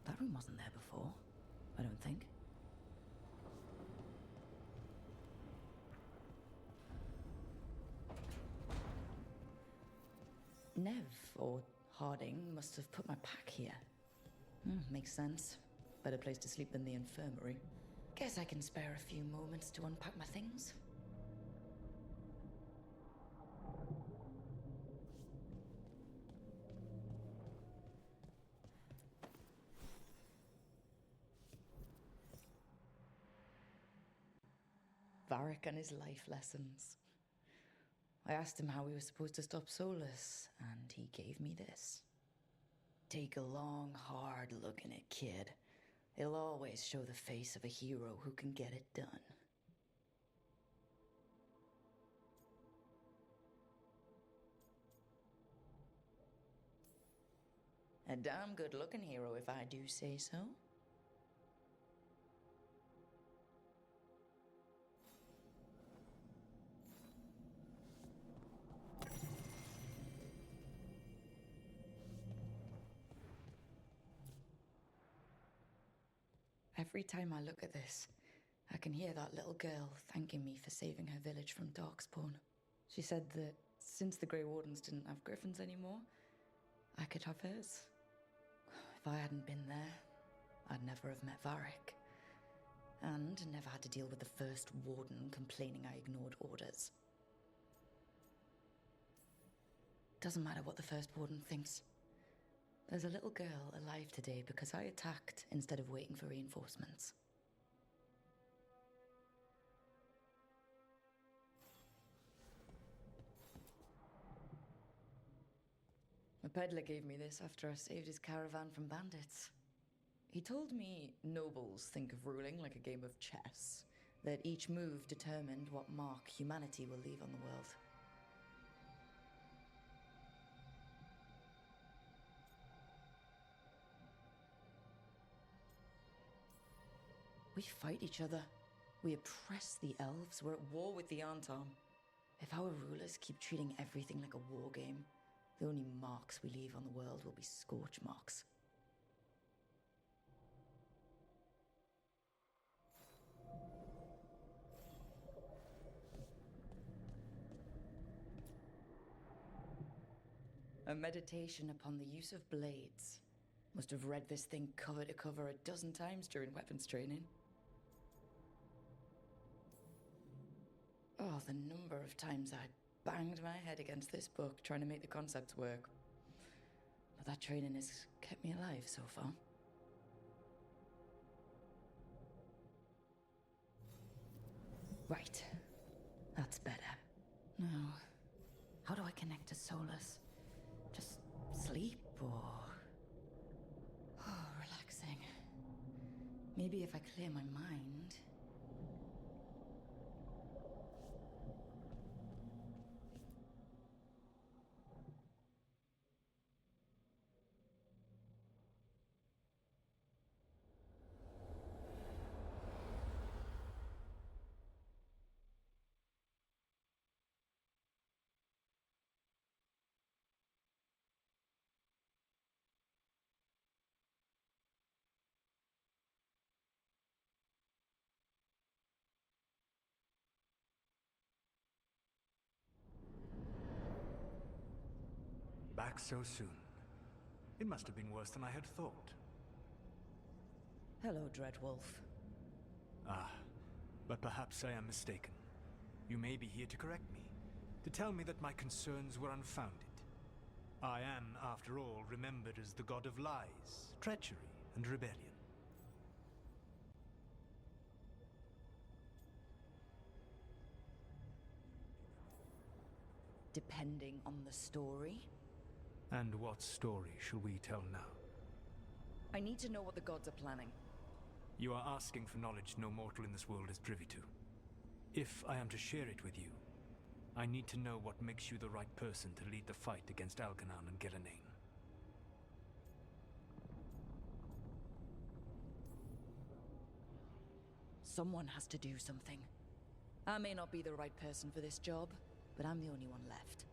That room wasn't there before, I don't think. Nev, or Harding, must have put my pack here. Makes sense. Better place to sleep than the infirmary. Guess I can spare a few moments to unpack my things. Varric and his life lessons. I asked him how we were supposed to stop Solus, and he gave me this. Take a long, hard look in it, kid. It'll always show the face of a hero who can get it done. A damn good-looking hero, if I do say so. Every time I look at this, I can hear that little girl thanking me for saving her village from Darkspawn. She said that since the Grey Wardens didn't have griffins anymore, I could have hers. If I hadn't been there, I'd never have met Varric. And never had to deal with the first warden complaining I ignored orders. Doesn't matter what the first warden thinks. There's a little girl alive today because I attacked instead of waiting for reinforcements. A peddler gave me this after I saved his caravan from bandits. He told me nobles think of ruling like a game of chess, that each move determined what mark humanity will leave on the world. We fight each other. We oppress the elves. We're at war with the Antarm. If our rulers keep treating everything like a war game, the only marks we leave on the world will be scorch marks. A meditation upon the use of blades. Must have read this thing cover to cover a dozen times during weapons training. Oh, the number of times I banged my head against this book trying to make the concepts work. But that training has kept me alive so far. Right. That's better. Now, how do I connect to Solus? Just sleep or... Oh, relaxing. Maybe if I clear my mind... Back so soon. It must have been worse than I had thought. Hello, Dreadwolf. Ah, but perhaps I am mistaken. You may be here to correct me, to tell me that my concerns were unfounded. I am, after all, remembered as the god of lies, treachery, and rebellion. Depending on the story. And what story shall we tell now? I need to know what the gods are planning. You are asking for knowledge no mortal in this world is privy to. If I am to share it with you, I need to know what makes you the right person to lead the fight against Algernon and Gillenane. Someone has to do something. I may not be the right person for this job, but I'm the only one left.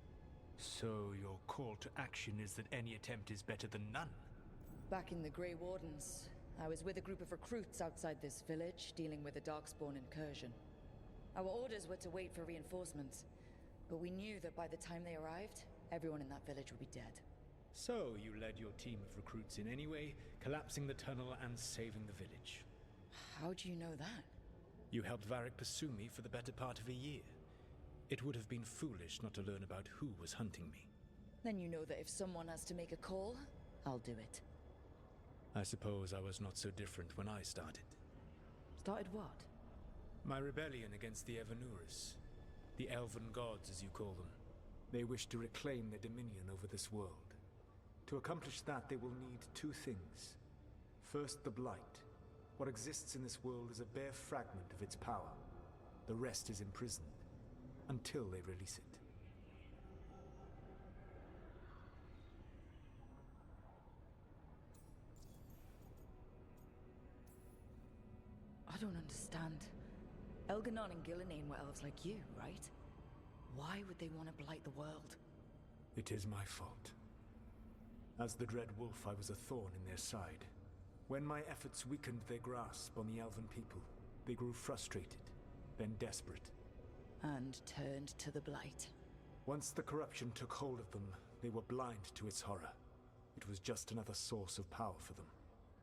So your call to action is that any attempt is better than none? Back in the Grey Wardens, I was with a group of recruits outside this village, dealing with a Darkspawn incursion. Our orders were to wait for reinforcements, but we knew that by the time they arrived, everyone in that village would be dead. So you led your team of recruits in any way, collapsing the tunnel and saving the village. How do you know that? You helped Varric pursue me for the better part of a year. It would have been foolish not to learn about who was hunting me. Then you know that if someone has to make a call, I'll do it. I suppose I was not so different when I started. Started what? My rebellion against the Evanuris. The Elven Gods, as you call them. They wish to reclaim their dominion over this world. To accomplish that, they will need two things. First, the Blight. What exists in this world is a bare fragment of its power. The rest is imprisoned, until they release it. I don't understand. Elganon and Gillenane were elves like you, right? Why would they want to blight the world? It is my fault. As the Dread Wolf, I was a thorn in their side. When my efforts weakened their grasp on the Elven people, they grew frustrated, then desperate. And turned to the Blight. Once the corruption took hold of them, they were blind to its horror. It was just another source of power for them.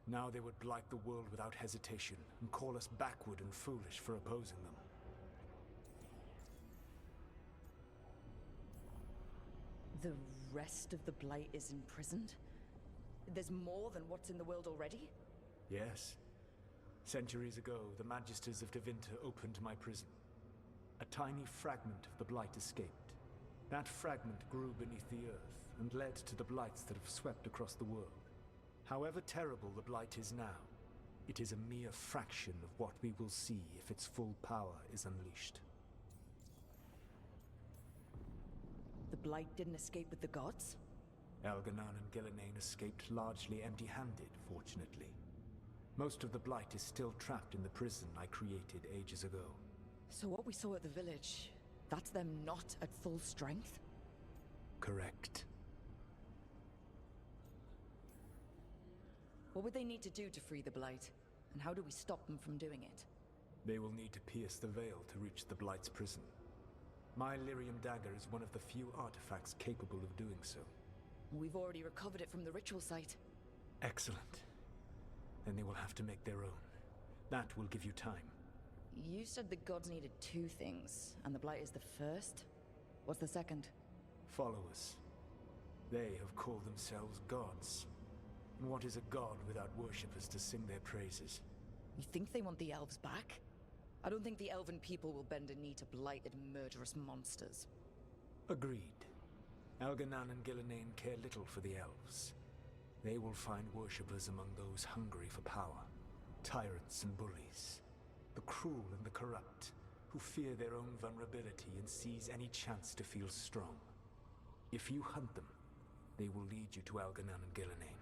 Now they would blight the world without hesitation, and call us backward and foolish for opposing them. The rest of the Blight is imprisoned? There's more than what's in the world already? Yes. Centuries ago, the Magisters of Tevinter opened my prison. A tiny fragment of the Blight escaped. That fragment grew beneath the earth, and led to the Blights that have swept across the world. However terrible the Blight is now, it is a mere fraction of what we will see if its full power is unleashed. The Blight didn't escape with the gods? Elganon and Gillenane escaped largely empty-handed, fortunately. Most of the Blight is still trapped in the prison I created ages ago. So what we saw at the village, that's them not at full strength? Correct. What would they need to do to free the Blight? And how do we stop them from doing it? They will need to pierce the veil to reach the Blight's prison. My lyrium dagger is one of the few artifacts capable of doing so. We've already recovered it from the ritual site. Excellent. Then they will have to make their own. That will give you time. You said the gods needed two things, and the Blight is the first? What's the second? Followers. They have called themselves gods. And what is a god without worshippers to sing their praises? You think they want the elves back? I don't think the elven people will bend a knee to blighted, murderous monsters. Agreed. Elganon and Gillenane care little for the elves. They will find worshippers among those hungry for power. Tyrants and bullies. The cruel and the corrupt, who fear their own vulnerability and seize any chance to feel strong. If you hunt them, they will lead you to Elganon and Gillenane.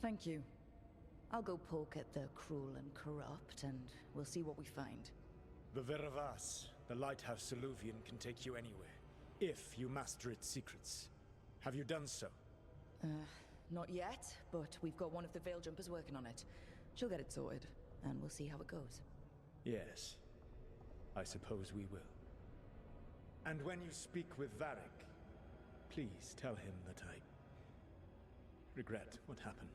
Thank you. I'll go poke at the cruel and corrupt, and we'll see what we find. The Veravas, the lighthouse Soluvian, can take you anywhere, if you master its secrets. Have you done so? Not yet, but we've got one of the Veil Jumpers working on it. She'll get it sorted, and we'll see how it goes. Yes. I suppose we will. And when you speak with Varric, please tell him that I regret what happened.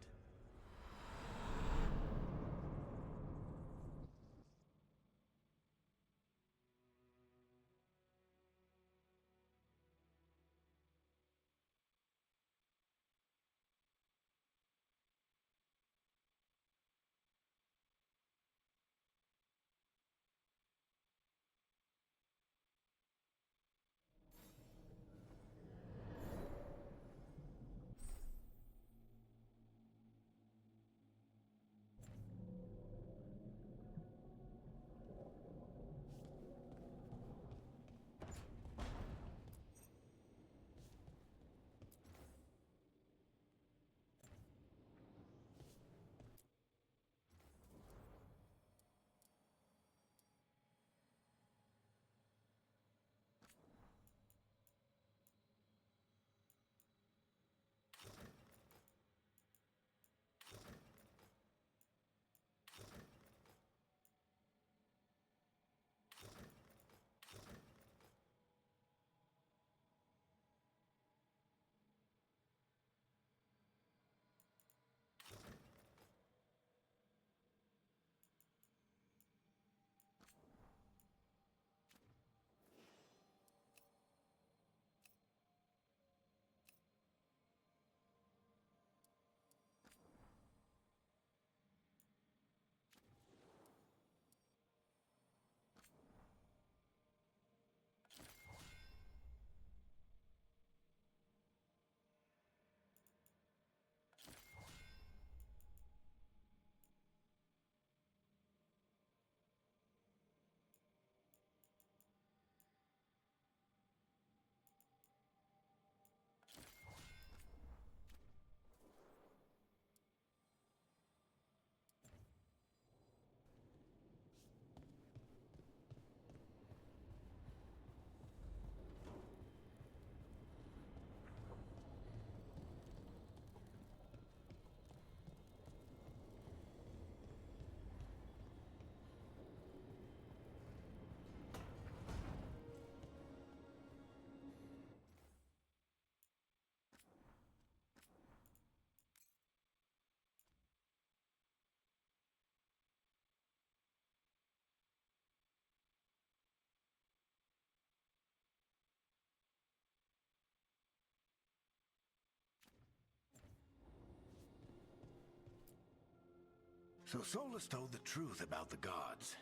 So Solus told the truth about the gods.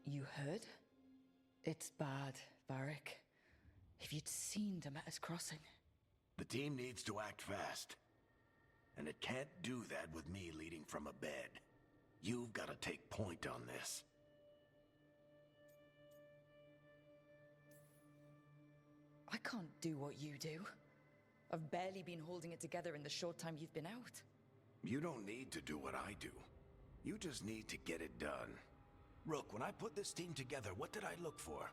You heard? It's bad, Varric. If you'd seen Demeter's crossing. The team needs to act fast. And it can't do that with me leading from a bed. You've got to take point on this. I can't do what you do. I've barely been holding it together in the short time you've been out. You don't need to do what I do. You just need to get it done. Rook, when I put this team together, what did I look for?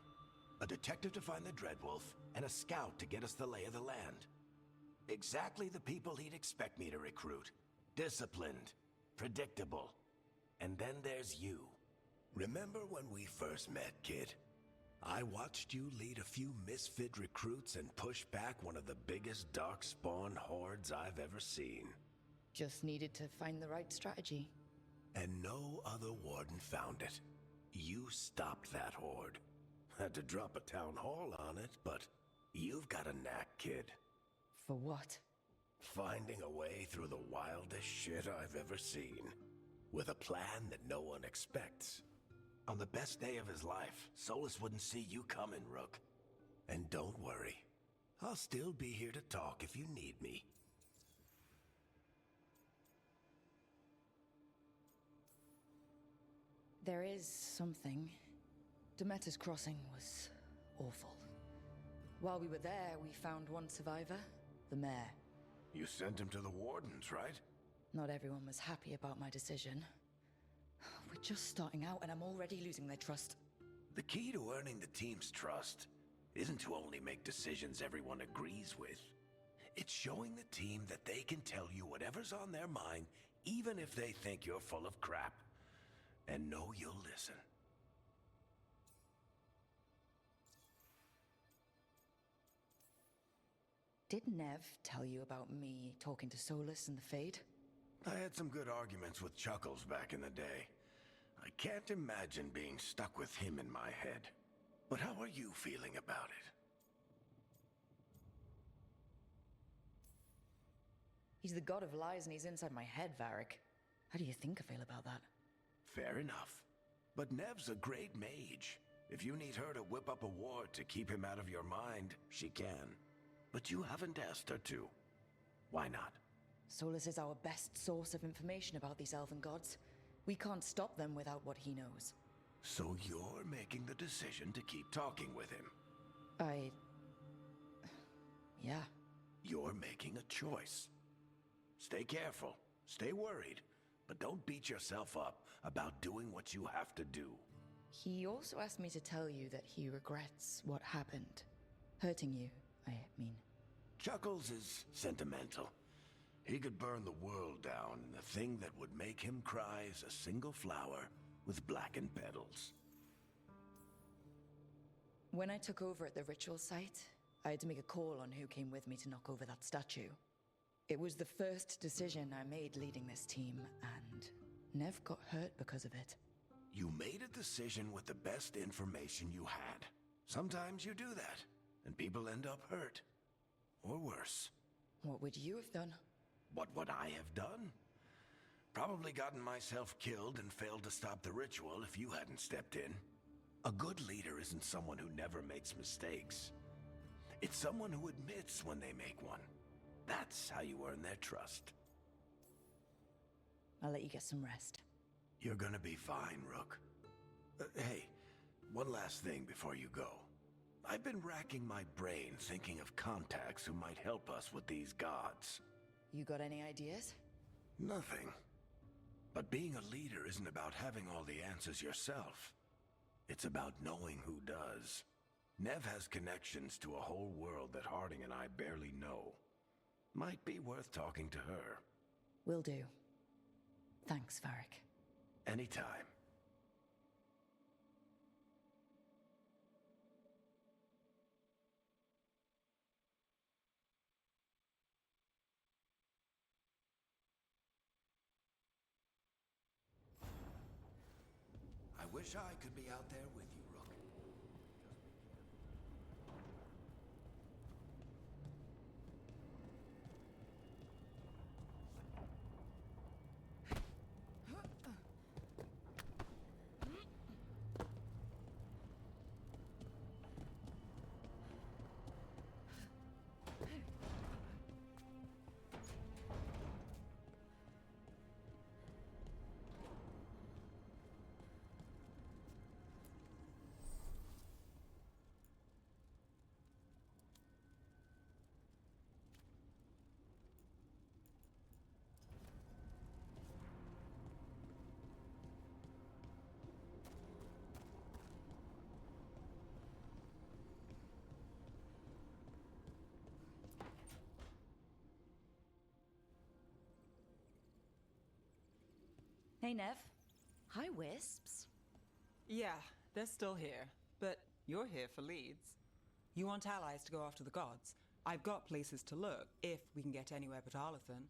A detective to find the Dreadwolf, and a scout to get us the lay of the land. Exactly the people he'd expect me to recruit. Disciplined, predictable. And then there's you. Remember when we first met, kid? I watched you lead a few misfit recruits and push back one of the biggest darkspawn hordes I've ever seen. Just needed to find the right strategy. And no other warden found it. You stopped that horde. Had to drop a town hall on it, but you've got a knack, kid. For what? Finding a way through the wildest shit I've ever seen. With a plan that no one expects. On the best day of his life, Solus wouldn't see you coming, Rook. And don't worry. I'll still be here to talk if you need me. There is something. Demeter's crossing was awful. While we were there, we found one survivor, the mayor. You sent him to the wardens, right? Not everyone was happy about my decision. We're just starting out and I'm already losing their trust. The key to earning the team's trust isn't to only make decisions everyone agrees with. It's showing the team that they can tell you whatever's on their mind, even if they think you're full of crap. And know you'll listen. Did Nev tell you about me talking to Solus and the Fade? I had some good arguments with Chuckles back in the day. I can't imagine being stuck with him in my head. But how are you feeling about it? He's the god of lies and he's inside my head, Varric. How do you think I feel about that? Fair enough. But Nev's a great mage. If you need her to whip up a ward to keep him out of your mind, she can. But you haven't asked her to. Why not? Solus is our best source of information about these elven gods. We can't stop them without what he knows. So you're making the decision to keep talking with him? Yeah. You're making a choice. Stay careful, stay worried, but don't beat yourself up about doing what you have to do. He also asked me to tell you that he regrets what happened. Hurting you, I mean. Chuckles is sentimental. He could burn the world down, and the thing that would make him cry is a single flower with blackened petals. When I took over at the ritual site, I had to make a call on who came with me to knock over that statue. It was the first decision I made leading this team, and Nev got hurt because of it. You made a decision with the best information you had. Sometimes you do that, and people end up hurt. Or worse. What would you have done? What would I have done? Probably gotten myself killed and failed to stop the ritual if you hadn't stepped in. A good leader isn't someone who never makes mistakes. It's someone who admits when they make one. That's how you earn their trust. I'll let you get some rest. You're gonna be fine, Rook. Hey, one last thing before you go. I've been racking my brain thinking of contacts who might help us with these gods. You got any ideas? Nothing. But being a leader isn't about having all the answers yourself. It's about knowing who does. Nev has connections to a whole world that Harding and I barely know. Might be worth talking to her. Will do. Thanks, Varric. Anytime. I wish I could be out there with you, Rook. Hey, Nev. Hi, Wisps. Yeah, they're still here, but you're here for leads. You want allies to go after the gods? I've got places to look, if we can get anywhere but Arlathan.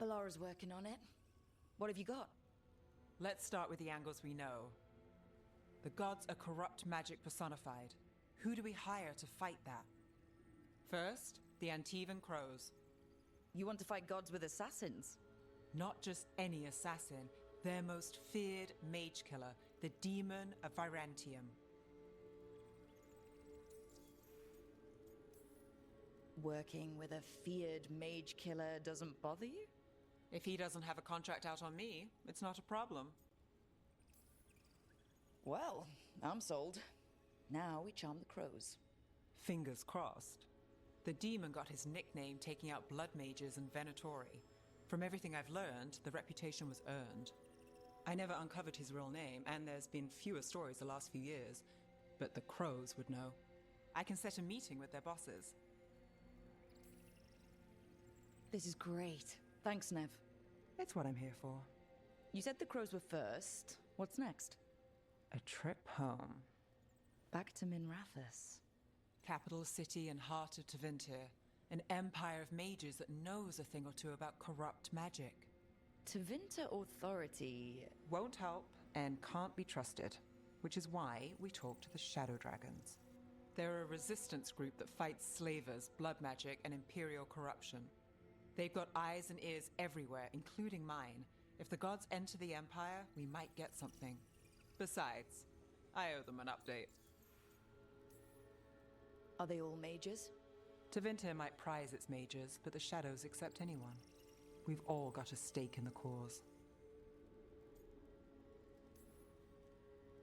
Balara's working on it. What have you got? Let's start with the angles we know. The gods are corrupt magic personified. Who do we hire to fight that? First, the Antivan Crows. You want to fight gods with assassins? Not just any assassin, their most feared mage killer, the Demon of Virantium. Working with a feared mage killer doesn't bother you? If he doesn't have a contract out on me, it's not a problem. Well, I'm sold. Now we charm the crows. Fingers crossed. The demon got his nickname taking out blood mages and Venatori. From everything I've learned, the reputation was earned. I never uncovered his real name, and there's been fewer stories the last few years, but the crows would know. I can set a meeting with their bosses. This is great. Thanks, Nev. It's what I'm here for. You said the crows were first. What's next? A trip home. Back to Minrathous. Capital city and heart of Tevinter. An empire of mages that knows a thing or two about corrupt magic. Tevinter Authority... Won't help and can't be trusted, which is why we talk to the Shadow Dragons. They're a resistance group that fights slavers, blood magic, and imperial corruption. They've got eyes and ears everywhere, including mine. If the gods enter the Empire, we might get something. Besides, I owe them an update. Are they all mages? Tevinter might prize its mages, but the Shadows accept anyone. We've all got a stake in the cause.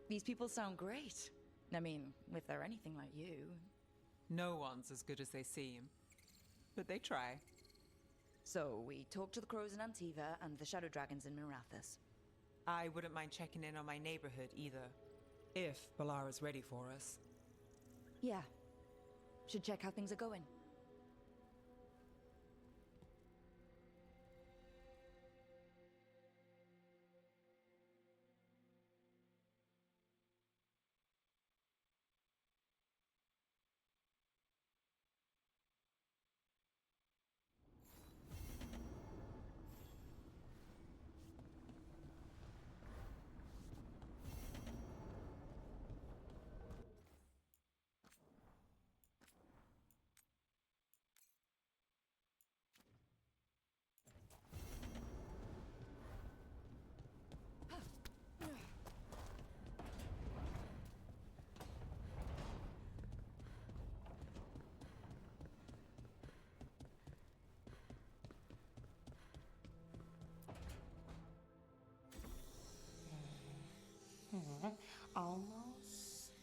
These people sound great. I mean, if they're anything like you. No one's as good as they seem. But they try. So, we talk to the crows in Antiva and the Shadow Dragons in Minrathous. I wouldn't mind checking in on my neighborhood either. If Balara's ready for us. Yeah. Should check how things are going. Almost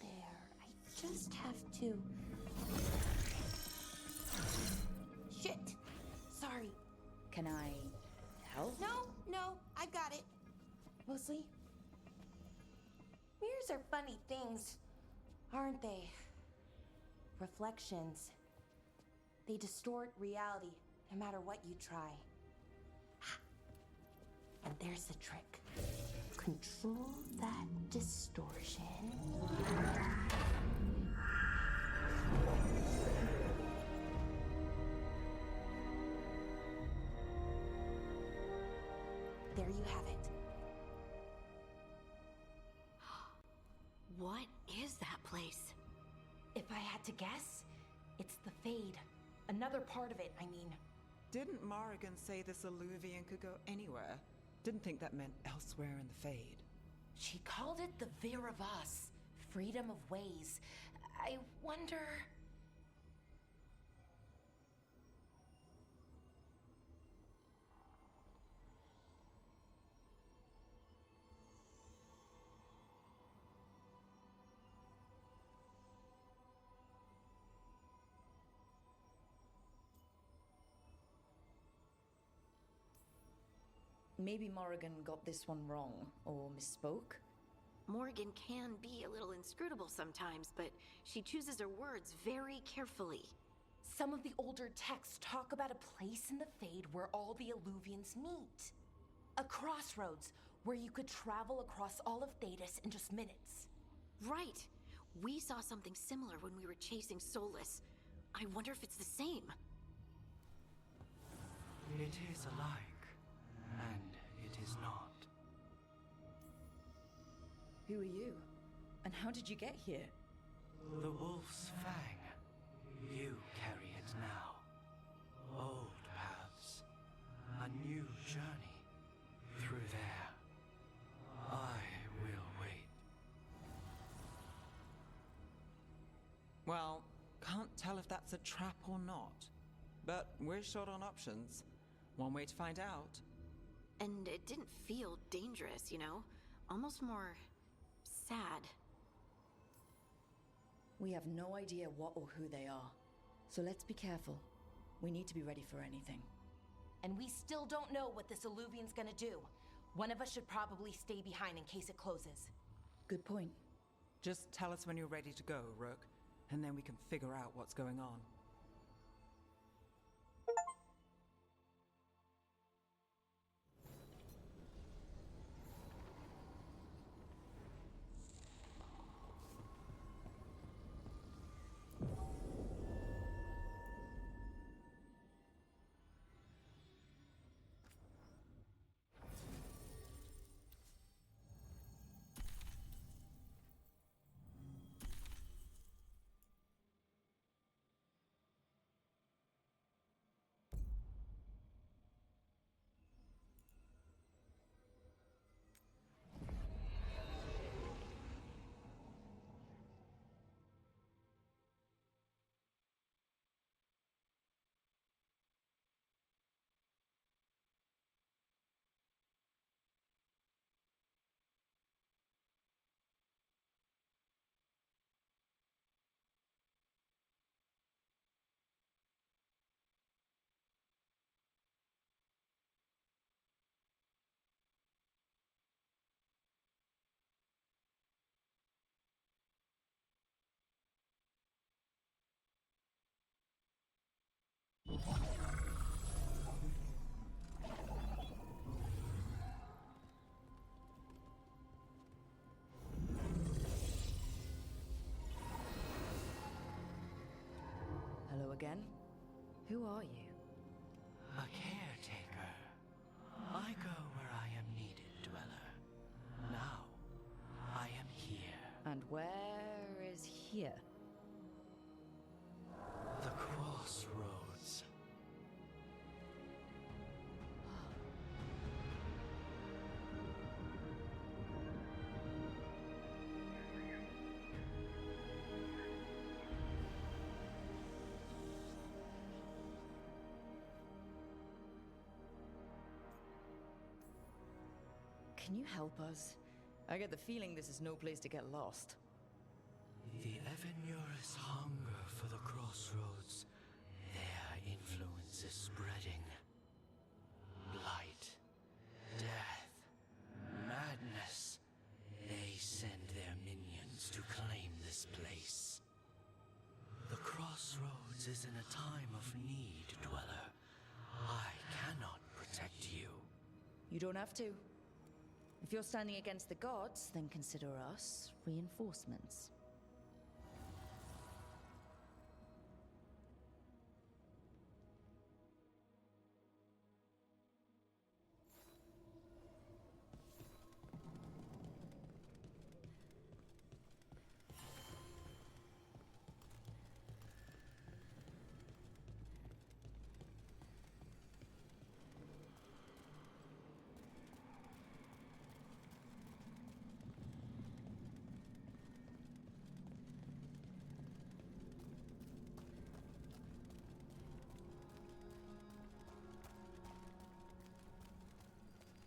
there. I just have to... Shit! Sorry. Can I help? No, I got it. Mostly, mirrors are funny things, aren't they? Reflections. They distort reality, no matter what you try. And there's the trick. Control that distortion. There you have it. What is that place? If I had to guess, it's the Fade. Another part of it, I mean. Didn't Morrigan say this Illuvian could go anywhere? Didn't think that meant elsewhere in the Fade. She called it the Vir of Us, freedom of ways. I wonder... Maybe Morrigan got this one wrong, or misspoke. Morrigan can be a little inscrutable sometimes, but she chooses her words very carefully. Some of the older texts talk about a place in the Fade where all the Illuvians meet. A crossroads where you could travel across all of Thedas in just minutes. Right. We saw something similar when we were chasing Solus. I wonder if it's the same. It is alike, and it is not. Who are you? And how did you get here? The Wolf's Fang. You carry it now. Old paths. A new journey. Through there. I will wait. Well, can't tell if that's a trap or not. But we're short on options. One way to find out. And it didn't feel dangerous, you know? Almost more sad. We have no idea what or who they are. So let's be careful. We need to be ready for anything. And we still don't know what this Alluvian's gonna do. One of us should probably stay behind in case it closes. Good point. Just tell us when you're ready to go, Rook, and then we can figure out what's going on. Hello again. Who are you? A caretaker. I go where I am needed, Dweller. Now, I am here. And where is here? The crossroads. Can you help us? I get the feeling this is no place to get lost. The Evanurus hunger for the crossroads. Their influence is spreading. Blight, death, madness. They send their minions to claim this place. The crossroads is in a time of need, Dweller. I cannot protect you. You don't have to. If you're standing against the gods, then consider us reinforcements.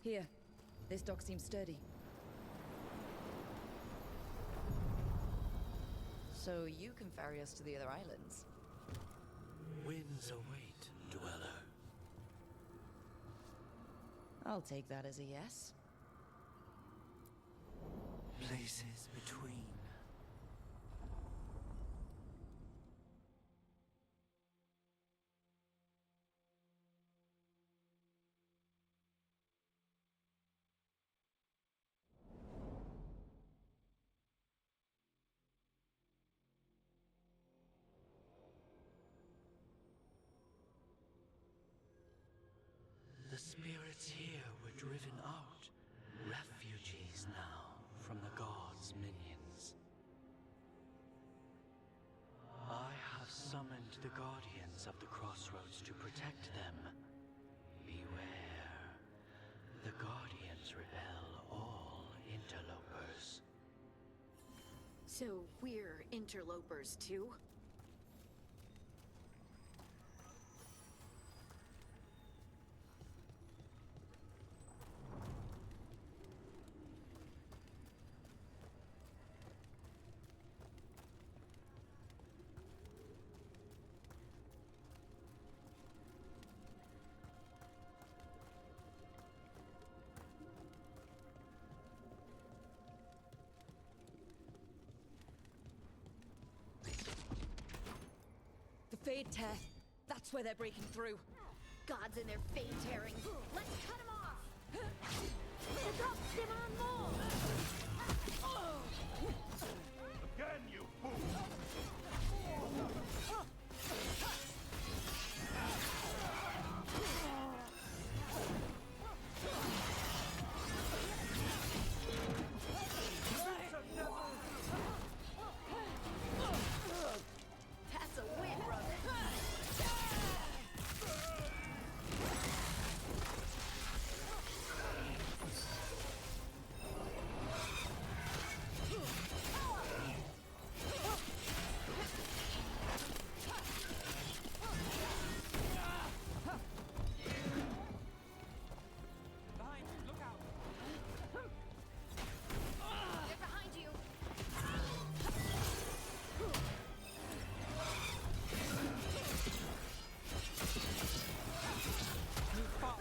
Here, this dock seems sturdy. So you can ferry us to the other islands? Winds await, Dweller. I'll take that as a yes. Places between. spirits here were driven out. Refugees now from the gods' minions. I have summoned the guardians of the crossroads to protect them. Beware. The guardians repel all interlopers. So we're interlopers too? The Fade Tear. That's where they're breaking through. Gods and their fade tearing. Let's cut them off! Stop them on more! Again, you fool! That's a win, brother. Behind, look out! They're behind you. Move fast!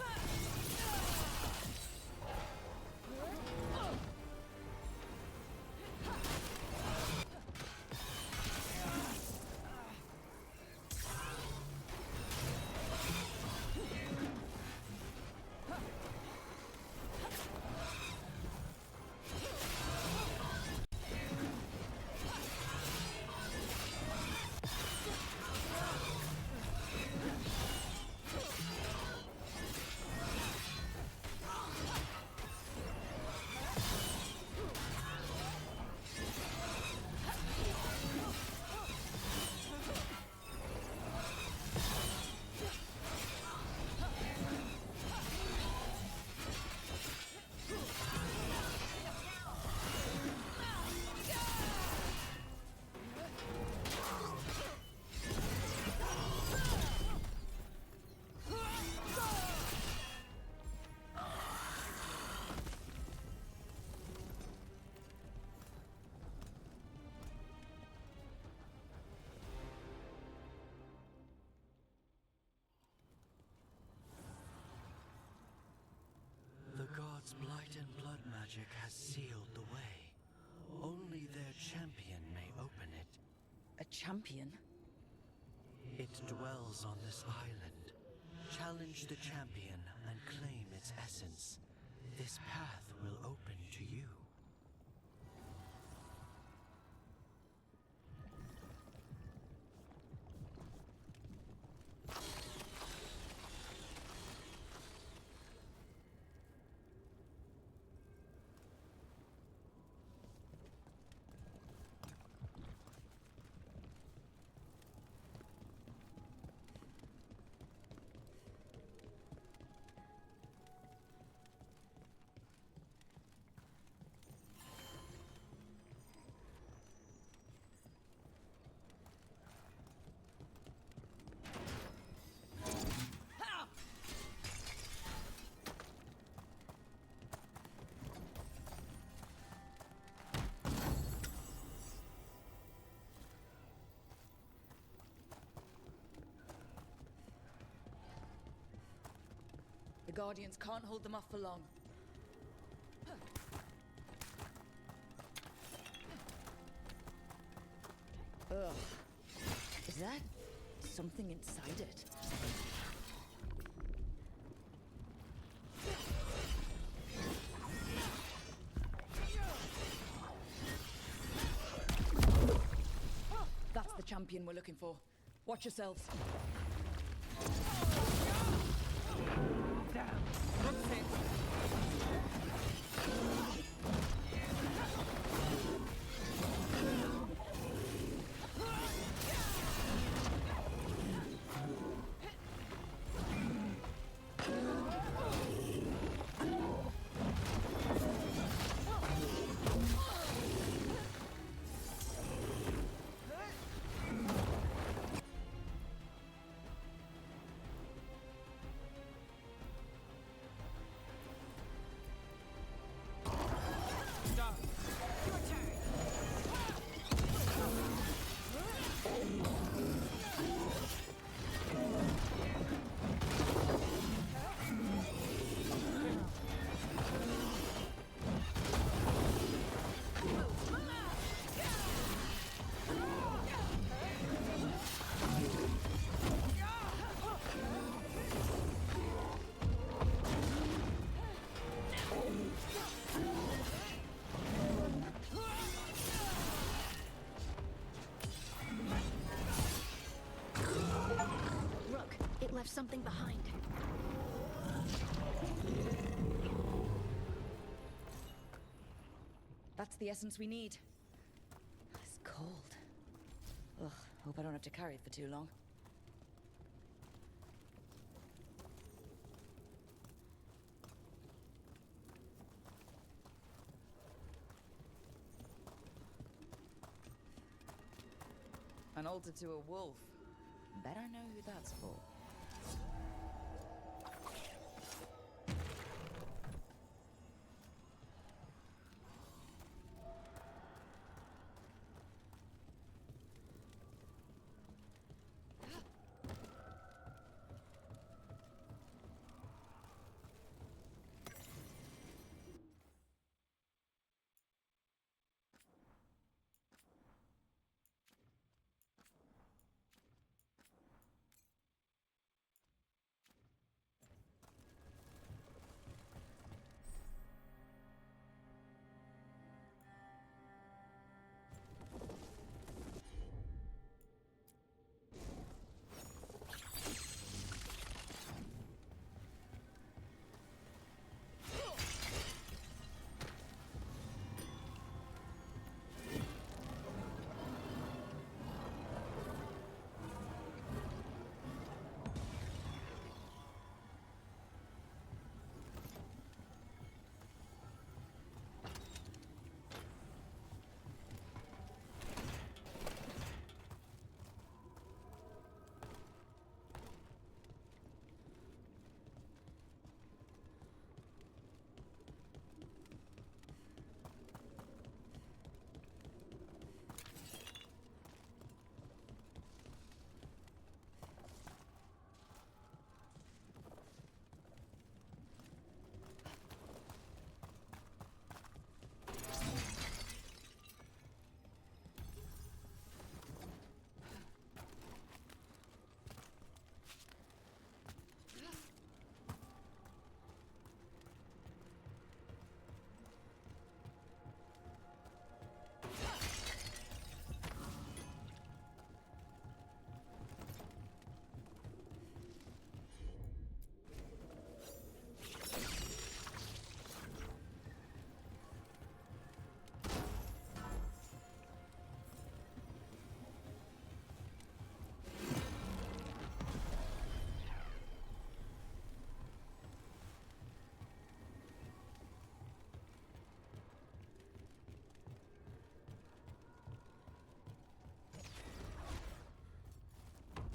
The gods' blight and blood magic has sealed the way. Only their champion may open it. A champion? It dwells on this island. Challenge the champion and claim its essence. This path will open to you. The Guardians can't hold them off for long. Ugh. Is that something inside it? That's the champion we're looking for. Watch yourselves. Damn! Look safe! something behind. That's the essence we need. It's cold. Ugh, hope I don't have to carry it for too long. An altar to a wolf. Bet I know who that's for.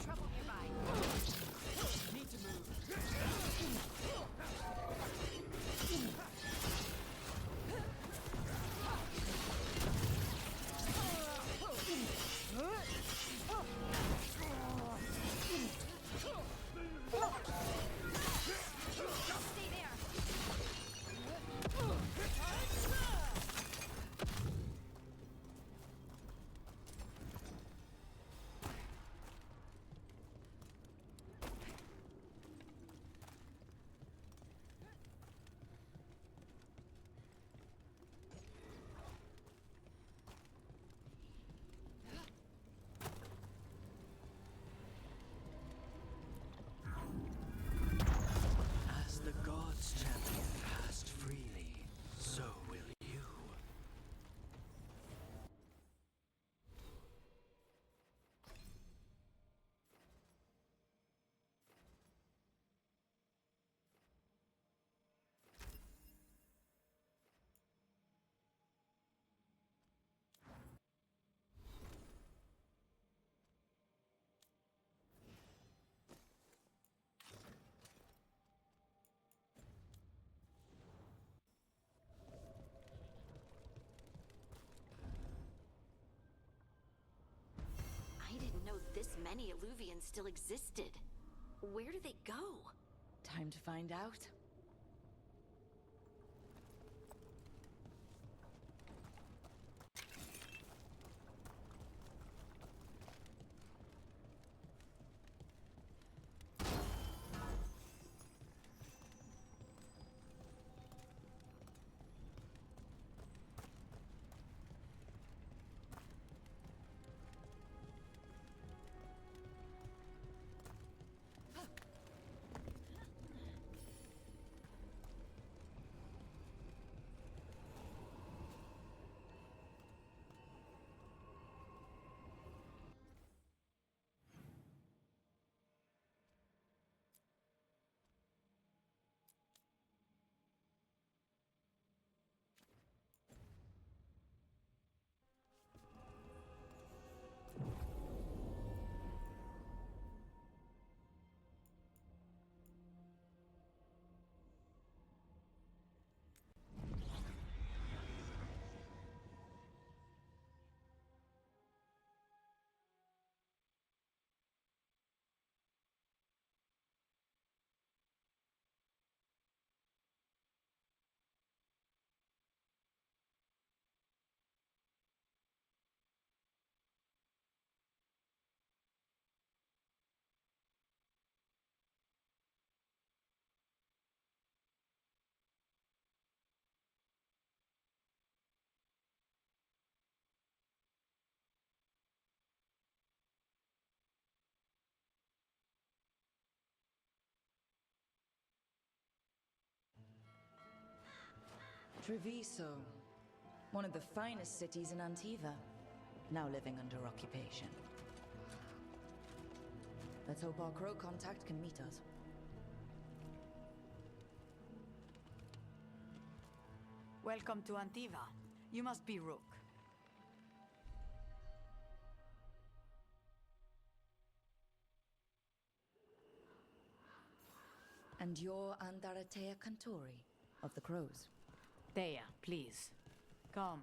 Trouble nearby. Need to move. Stay there. As the gods' champion passed freely, so will you. I didn't know this many Illuvians still existed. Where do they go? Time to find out. Treviso, one of the finest cities in Antiva, now living under occupation. Let's hope our crow contact can meet us. Welcome to Antiva. You must be Rook. And you're Andaratea Cantori, of the Crows. Thea, please. Come.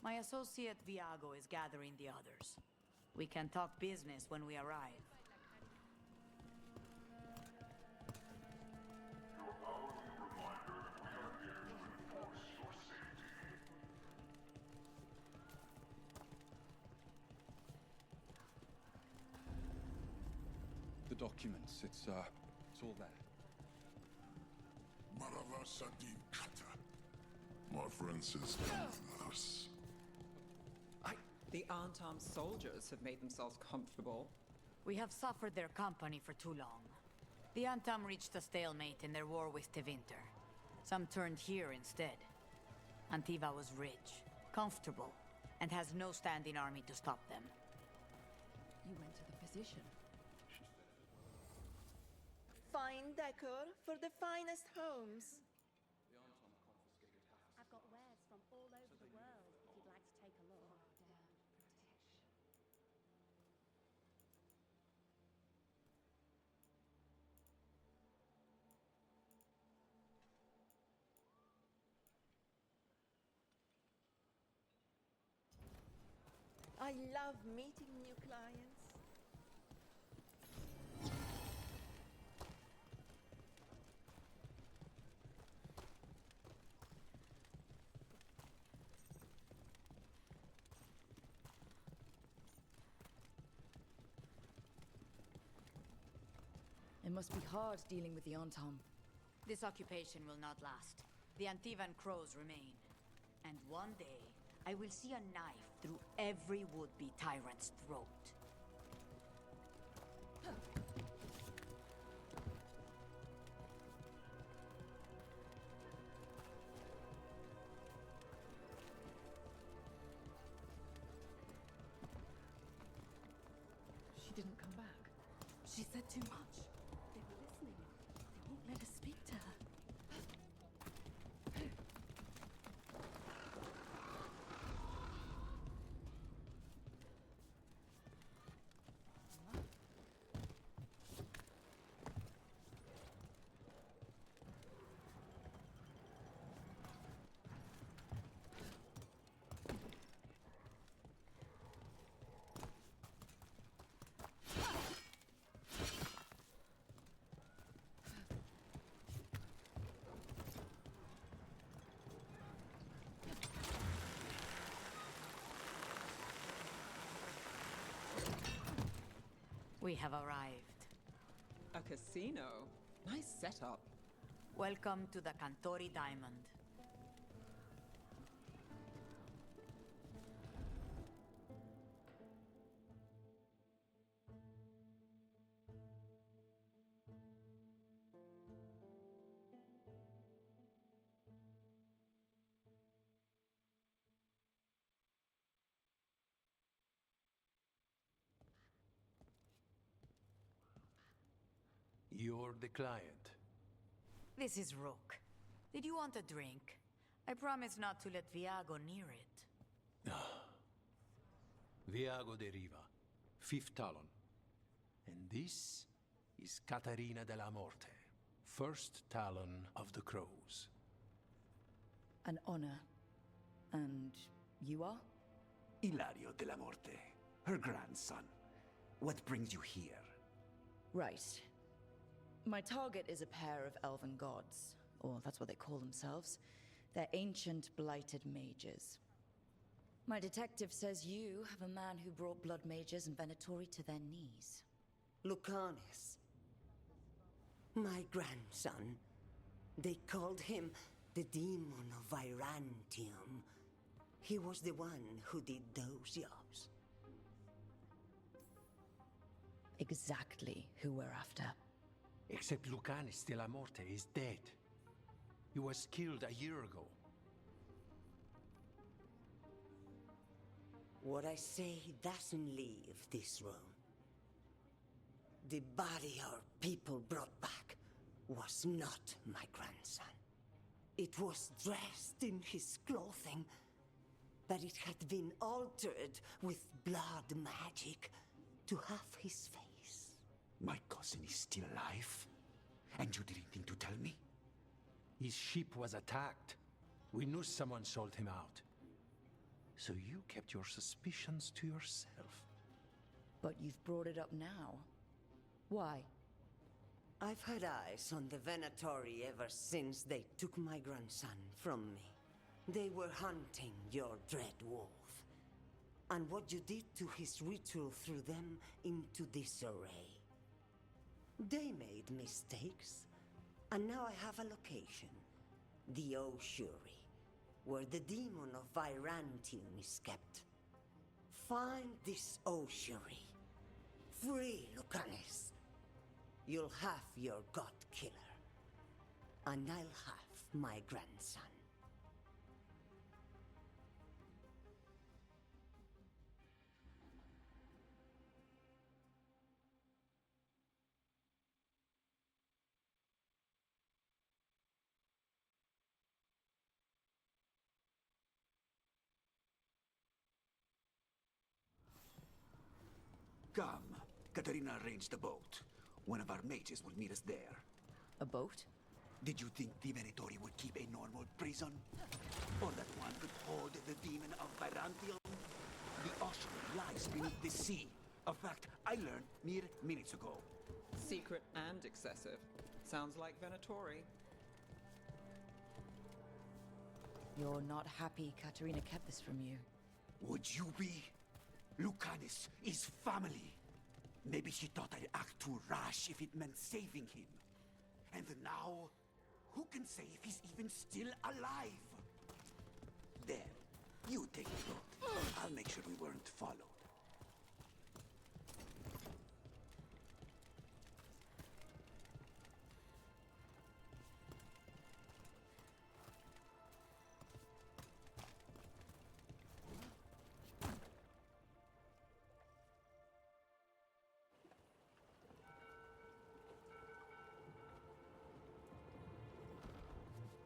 My associate Viago is gathering the others. We can talk business when we arrive. The documents, it's all there. Maravasadin Kata. My friend says us. The unarmed soldiers have made themselves comfortable. We have suffered their company for too long. The Antam reached a stalemate in their war with Tevinter. Some turned here instead. Antiva was rich, comfortable, and has no standing army to stop them. You went to the physician. Fine decor for the finest homes. I've got wares from all over the world if you'd like to take a look. I love meeting new clients. It must be hard dealing with the Antam. This occupation will not last. The Antivan crows remain. And one day, I will see a knife through every would-be tyrant's throat. She didn't come back. She said too much. They were listening. They won't let us speak to her. We have arrived. A casino? Nice setup. Welcome to the Cantori Diamond. You're the client. This is Rook. Did you want a drink? I promise not to let Viago near it. Viago de Riva, fifth talon. And this is Caterina della Morte, first talon of the Crows. An honor. And you are? Ilario della Morte, her grandson. What brings you here? Right. My target is a pair of elven gods, or that's what they call themselves. They're ancient, blighted mages. My detective says you have a man who brought blood mages and Venatori to their knees. Lucanis. My grandson. They called him the Demon of Virantium. He was the one who did those jobs. Exactly who we're after. Except Lucanis della Morte is dead. He was killed a year ago. What I say doesn't leave this room. The body our people brought back was not my grandson. It was dressed in his clothing, but it had been altered with blood magic to have his face. My cousin is still alive? And you didn't think to tell me? His ship was attacked. We knew someone sold him out. So you kept your suspicions to yourself. But you've brought it up now. Why? I've had eyes on the Venatori ever since they took my grandson from me. They were hunting your dread wolf. And what you did to his ritual threw them into disarray. They made mistakes, and now I have a location. The Ossuary, where the demon of Virantium is kept. Find this Ossuary. Free Lucanis. You'll have your god killer. And I'll have my grandson. Come. Katarina arranged a boat. One of our mages will meet us there. A boat? Did you think the Venatori would keep a normal prison? Or that one could hold the demon of Virantium? The ocean lies beneath the sea. A fact I learned mere minutes ago. Secret and excessive. Sounds like Venatori. You're not happy Katerina kept this from you. Would you be? Lucanis is family. Maybe she thought I'd act too rash if it meant saving him. And now, who can say if he's even still alive? There, you take the boat. I'll make sure we weren't followed.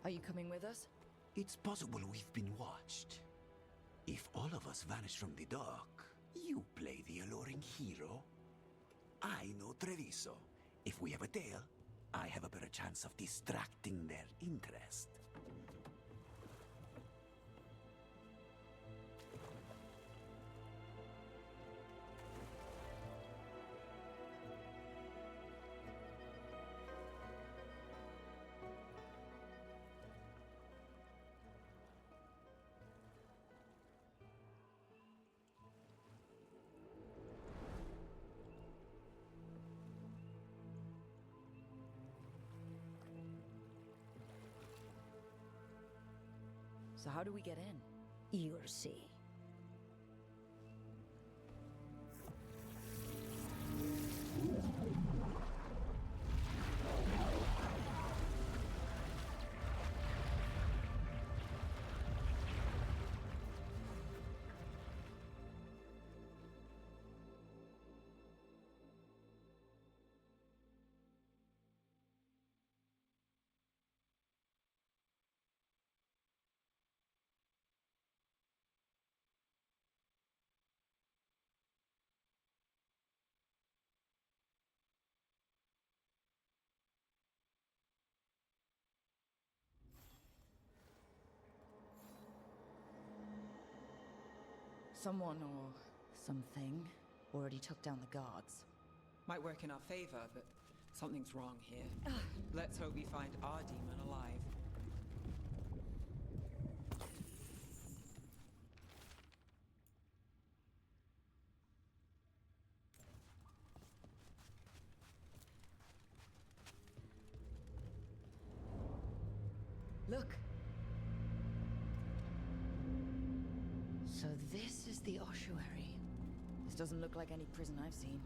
Are you coming with us? It's possible we've been watched. If all of us vanish from the dock, you play the alluring hero. I know Treviso. If we have a tail, I have a better chance of distracting their interest. So how do we get in? You'll see. Someone or something already took down the guards. Might work in our favor, but something's wrong here. Let's hope we find our demon alive. Look! So this is the ossuary. This doesn't look like any prison I've seen.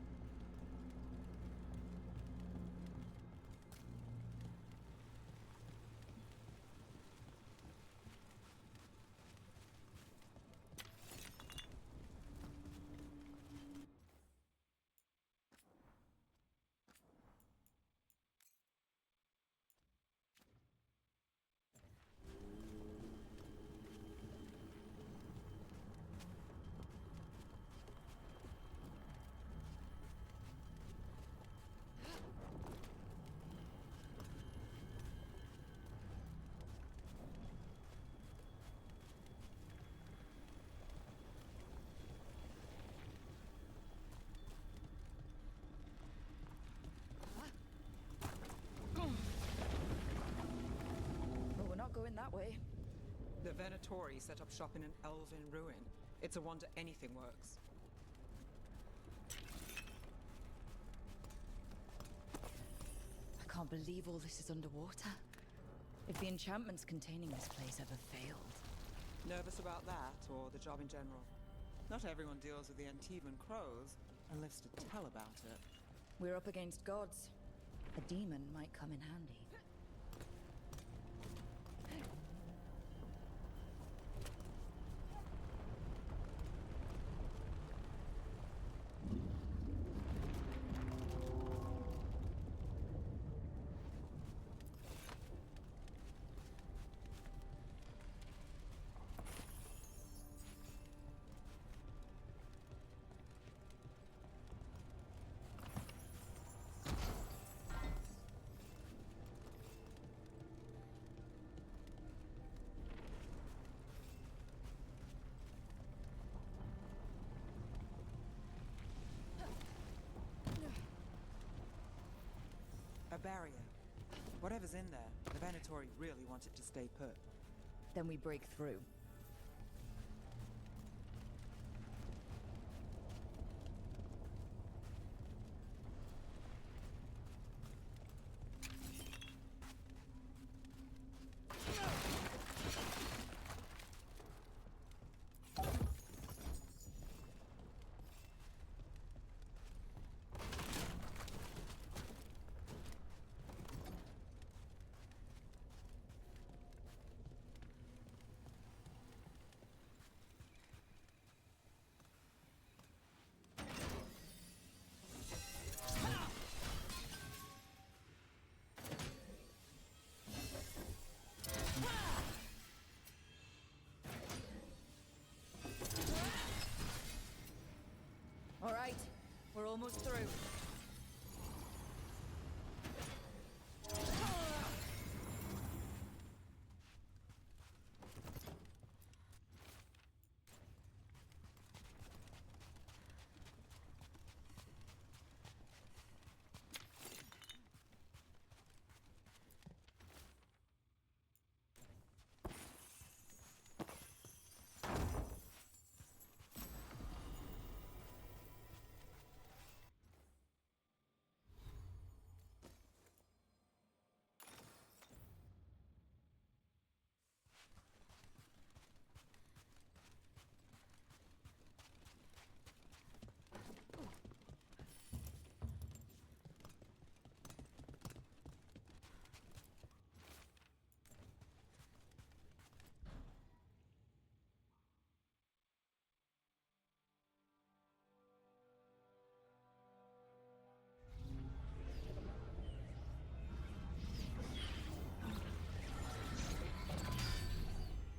going that way. The Venatori set up shop in an elven ruin. It's a wonder anything works. I can't believe all this is underwater. If the enchantments containing this place ever failed. Nervous about that, or the job in general? Not everyone deals with the Antivan crows and lives to tell about it. We're up against gods. A demon might come in handy. A barrier. Whatever's in there, the Venatori really want it to stay put. Then we break through. All right, we're almost through.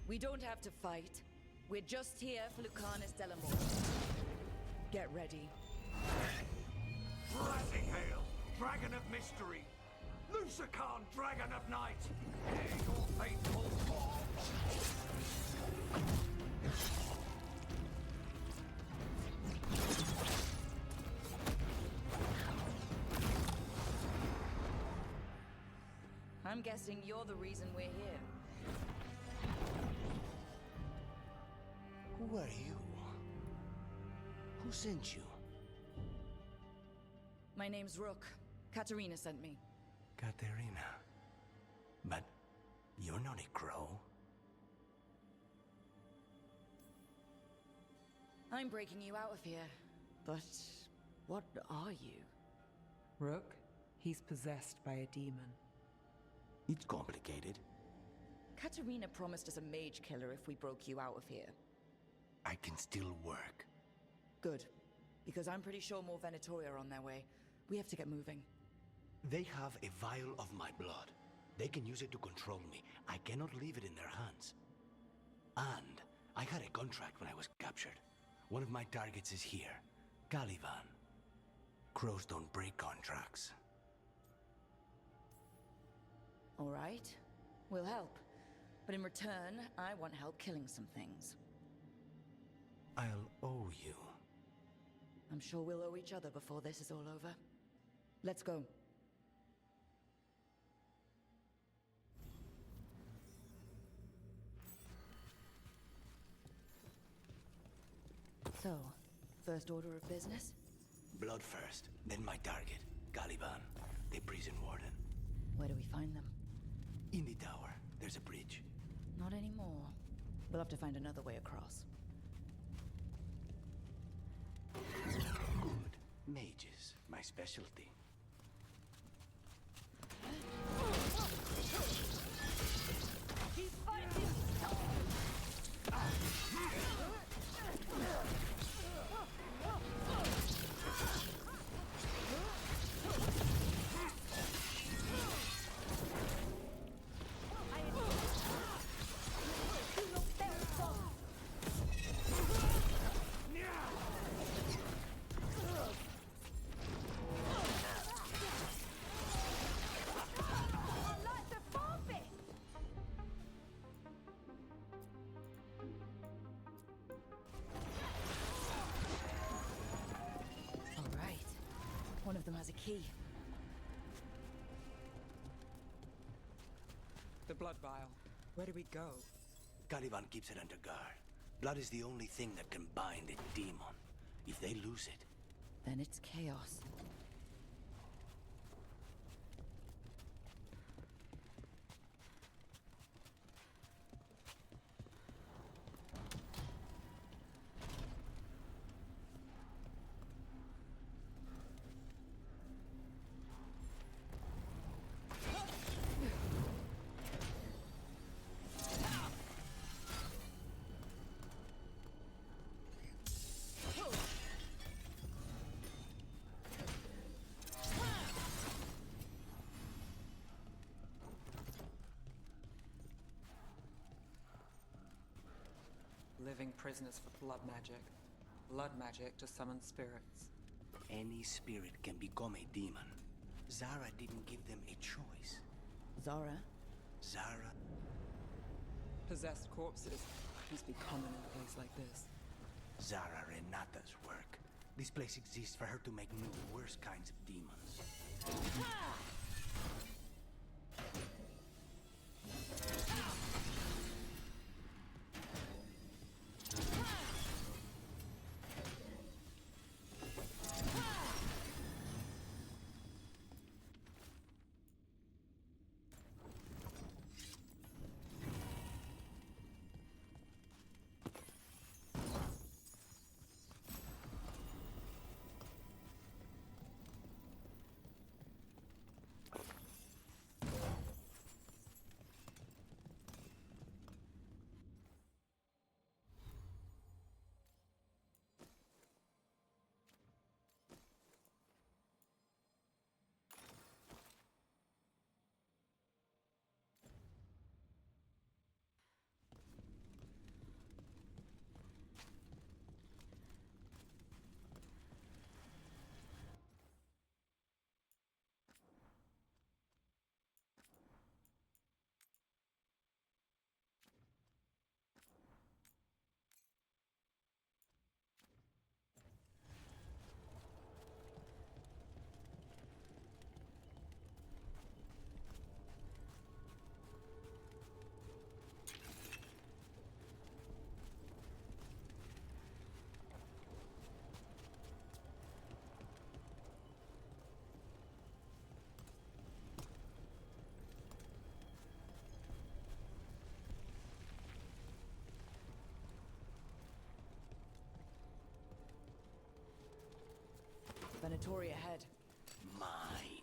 We don't have to fight. We're just here for Lucanus Delamore. Get ready. Blessing hail, Dragon of Mystery! Lucican, Dragon of Night! Hear your faithful call! I'm guessing you're the reason we're here. Who are you? Who sent you? My name's Rook. Katerina sent me. Katerina. But you're not a crow. I'm breaking you out of here. But what are you? Rook, he's possessed by a demon. It's complicated. Katerina promised us a mage killer if we broke you out of here. I can still work. Good. Because I'm pretty sure more Venatori are on their way. We have to get moving. They have a vial of my blood. They can use it to control me. I cannot leave it in their hands. And I had a contract when I was captured. One of my targets is here. Caliban. Crows don't break contracts. All right. We'll help. But in return, I want help killing some things. I'll owe you. I'm sure we'll owe each other before this is all over. Let's go. So, first order of business? Blood first, then my target, Caliban, the prison warden. Where do we find them? In the tower, there's a bridge. Not anymore. We'll have to find another way across. Good. Mages, my specialty. He's fighting! One of them has a key. The blood vial. Where do we go? Caliban keeps it under guard. Blood is the only thing that can bind a demon. If they lose it... Then it's chaos. Living prisoners for blood magic. Blood magic to summon spirits. Any spirit can become a demon. Zara didn't give them a choice. Zara? Zara? Possessed corpses must be common in a place like this. Zara Renata's work. This place exists for her to make new, worse kinds of demons. Venatori ahead. Mine.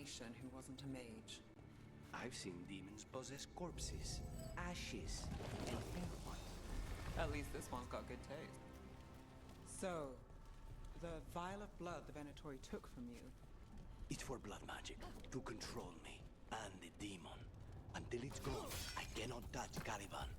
abomination who wasn't a mage. I've seen demons possess corpses, ashes, and everyone. At least this one's got good taste. So, the vial of blood the Venatori took from you. It's for blood magic, to control me, and the demon. Until it's gone, I cannot touch Caliban.